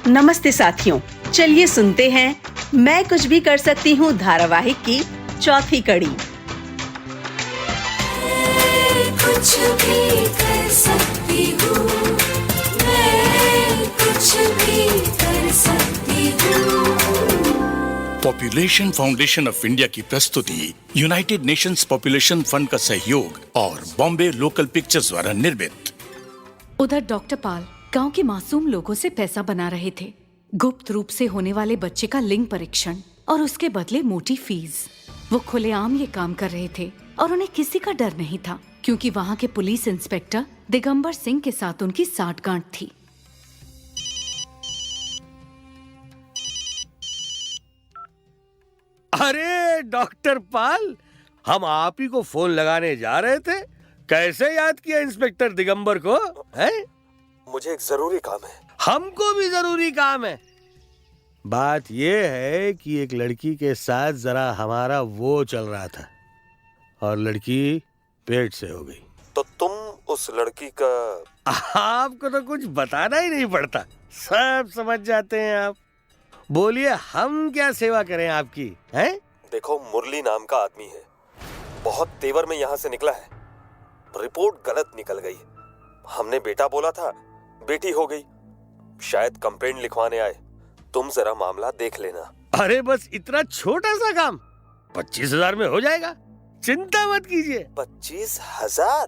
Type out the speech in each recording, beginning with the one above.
नमस्ते साथियों, चलिए सुनते हैं मैं कुछ भी कर सकती हूँ धारावाहिक की चौथी कड़ी। कुछ भी कर सकती हूँ, मैं कुछ भी कर सकती हूँ। पॉपुलेशन फाउंडेशन ऑफ इंडिया की प्रस्तुति, यूनाइटेड नेशंस पॉपुलेशन फंड का सहयोग और बॉम्बे लोकल पिक्चर्स द्वारा निर्मित। उधर डॉक्टर पाल गांव के मासूम लोगों से पैसा बना रहे थे। गुप्त रूप से होने वाले बच्चे का लिंग परीक्षण और उसके बदले मोटी फीस। वो खुलेआम ये काम कर रहे थे और उन्हें किसी का डर नहीं था, क्योंकि वहाँ के पुलिस इंस्पेक्टर दिगंबर सिंह के साथ उनकी साठगांठ थी। अरे डॉक्टर पाल, हम आप ही को फोन लगाने जा रहे थे। कैसे याद किया इंस्पेक्टर दिगंबर को? है? मुझे एक जरूरी काम है। हमको भी जरूरी काम है। बात यह है कि एक लड़की के साथ जरा हमारा वो चल रहा था और लड़की पेट से हो गई। तो तुम उस लड़की का? आपको तो कुछ बताना ही नहीं पड़ता, सब समझ जाते हैं आप। बोलिए, हम क्या सेवा करें आपकी? हैं? देखो, मुरली नाम का आदमी है, बहुत तेवर में यहाँ से निकला है। रिपोर्ट गलत निकल गई। हमने बेटा बोला था, बेटी हो गई। शायद कंप्लेंट लिखवाने आए। तुम जरा मामला देख लेना। अरे बस इतना छोटा सा काम 25,000 में हो जाएगा, चिंता मत कीजिए। 25,000?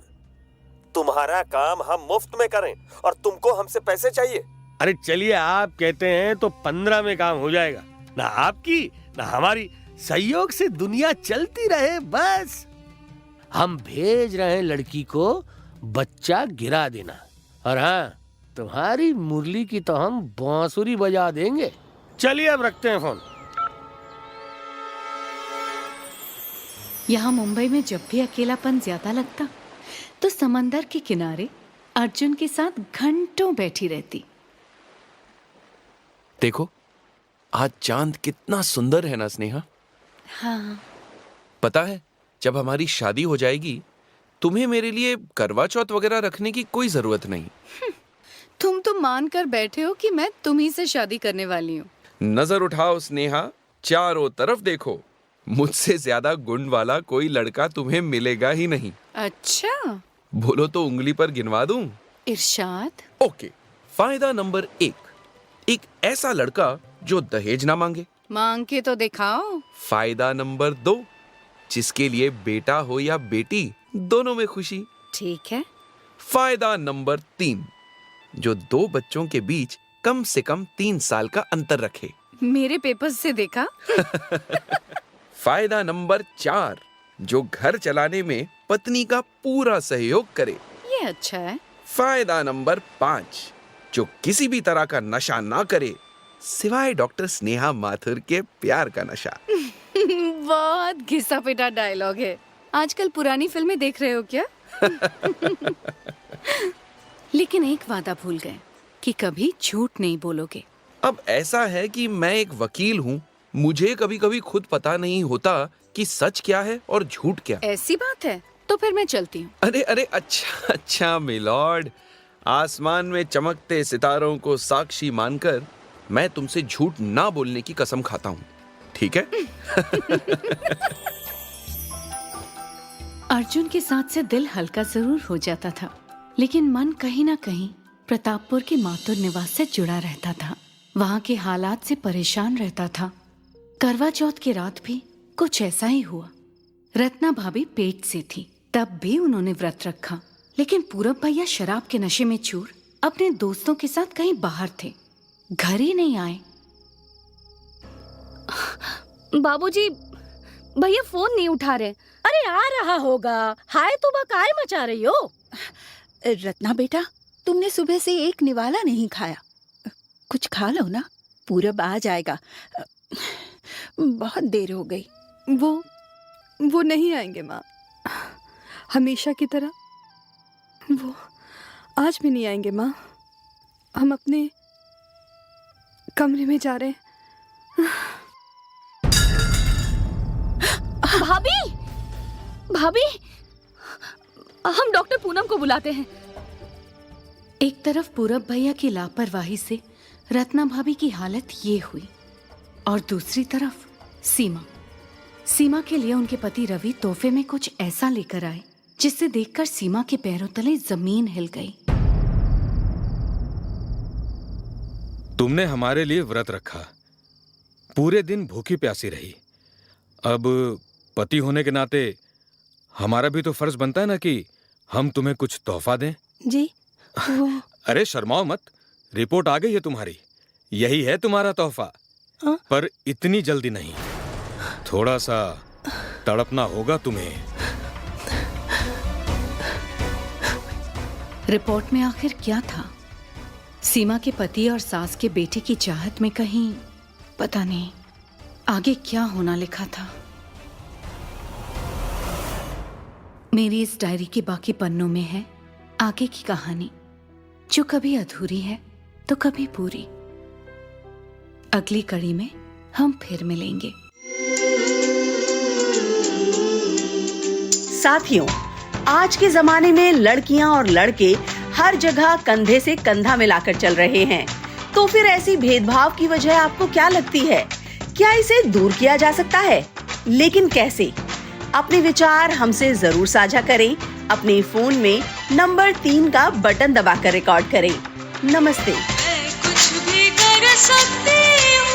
तुम्हारा काम हम मुफ्त में करें और तुमको हमसे पैसे चाहिए? अरे चलिए, आप कहते हैं तो 15 में काम हो जाएगा। ना आपकी ना हमारी, सहयोग से दुनिया चलती रहे बस। हम भेज रहे हैं लड़की को बच्चा गिरा देना, और हाँ, तुम्हारी मुरली की तो हम बांसुरी बजा देंगे। चलिए अब रखते हैं फोन। यहाँ मुंबई में जब भी अकेलापन ज्यादा लगता तो समंदर के किनारे अर्जुन के साथ घंटों बैठी रहती। देखो, आज चांद कितना सुंदर है ना स्नेहा। हाँ। पता है, जब हमारी शादी हो जाएगी तुम्हें मेरे लिए करवा चौथ वगैरह रखने की कोई जरूरत नहीं। तुम तो मान कर बैठे हो कि मैं तुम्ही से शादी करने वाली हूँ। नजर उठाओ स्नेहा, चारों तरफ देखो, मुझसे ज्यादा गुण वाला कोई लड़का तुम्हें मिलेगा ही नहीं। अच्छा, बोलो तो उंगली पर गिनवा दूं? इरशाद। ओके, फायदा नंबर 1, एक ऐसा लड़का जो दहेज ना मांगे। मांग के तो दिखाओ। फायदा नंबर 2, जिसके लिए बेटा हो या बेटी दोनों में खुशी। ठीक है। फायदा नंबर 3, जो 2 बच्चों के बीच कम से कम 3 साल का अंतर रखे। मेरे पेपर्स से देखा। फायदा नंबर 4, जो घर चलाने में पत्नी का पूरा सहयोग करे। ये अच्छा है। फायदा नंबर 5, जो किसी भी तरह का नशा ना करे सिवाय डॉक्टर स्नेहा माथुर के प्यार का नशा। बहुत घिसा पिटा डायलॉग है। आजकल पुरानी फिल्में देख रहे हो क्या? लेकिन एक वादा भूल गए कि कभी झूठ नहीं बोलोगे। अब ऐसा है कि मैं एक वकील हूँ, मुझे कभी कभी खुद पता नहीं होता कि सच क्या है और झूठ क्या। ऐसी बात है तो फिर मैं चलती हूँ। अरे अरे, अच्छा अच्छा मिलॉर्ड, आसमान में चमकते सितारों को साक्षी मानकर मैं तुमसे झूठ ना बोलने की कसम खाता हूँ, ठीक है? अर्जुन के साथ से दिल हल्का जरूर हो जाता था, लेकिन मन कहीं ना कहीं प्रतापपुर के माथुर निवास से जुड़ा रहता था। वहाँ के हालात से परेशान रहता था। करवा चौथ की रात भी कुछ ऐसा ही हुआ। रत्ना भाभी पेट से थी, तब भी उन्होंने व्रत रखा, लेकिन पूरब भैया शराब के नशे में चूर अपने दोस्तों के साथ कहीं बाहर थे, घर ही नहीं आए। बाबूजी, भैया फोन नहीं उठा रहे। अरे आ रहा होगा। हाय तो काय मचा रही हो? रत्ना बेटा, तुमने सुबह से एक निवाला नहीं खाया, कुछ खा लो ना, पूरब आ जाएगा। बहुत देर हो गई। वो नहीं आएंगे माँ, हमेशा की तरह वो आज भी नहीं आएंगे माँ। हम अपने कमरे में जा रहे हैं। भाभी, भाभी, हम डॉक्टर पूनम को बुलाते हैं। एक तरफ पूरब भैया की लापरवाही से रत्ना भाभी की हालत ये हुई और दूसरी तरफ सीमा के लिए उनके पति रवि तोहफे में कुछ ऐसा लेकर आए जिससे देखकर सीमा के पैरों तले जमीन हिल गई। तुमने हमारे लिए व्रत रखा, पूरे दिन भूखी प्यासी रही। अब पति होने के नाते हमारा भी तो फर्ज बनता है ना कि हम तुम्हें कुछ तोहफा दें। जी वो अरे शर्माओ मत, रिपोर्ट आ गई है तुम्हारी, यही है तुम्हारा तोहफा। पर इतनी जल्दी नहीं, थोड़ा सा तड़पना होगा तुम्हें। रिपोर्ट में आखिर क्या था? सीमा के पति और सास के बेटे की चाहत में कहीं पता नहीं आगे क्या होना लिखा था। मेरी इस डायरी के बाकी पन्नों में है आगे की कहानी, जो कभी अधूरी है तो कभी पूरी। अगली कड़ी में हम फिर मिलेंगे। साथियों, आज के जमाने में लड़कियां और लड़के हर जगह कंधे से कंधा मिलाकर चल रहे हैं, तो फिर ऐसी भेदभाव की वजह आपको क्या लगती है? क्या इसे दूर किया जा सकता है? लेकिन कैसे? अपने विचार हमसे जरूर साझा करें। अपने फोन में नंबर 3 का बटन दबाकर रिकॉर्ड करें। नमस्ते। मैं कुछ भी कर सकती हूँ।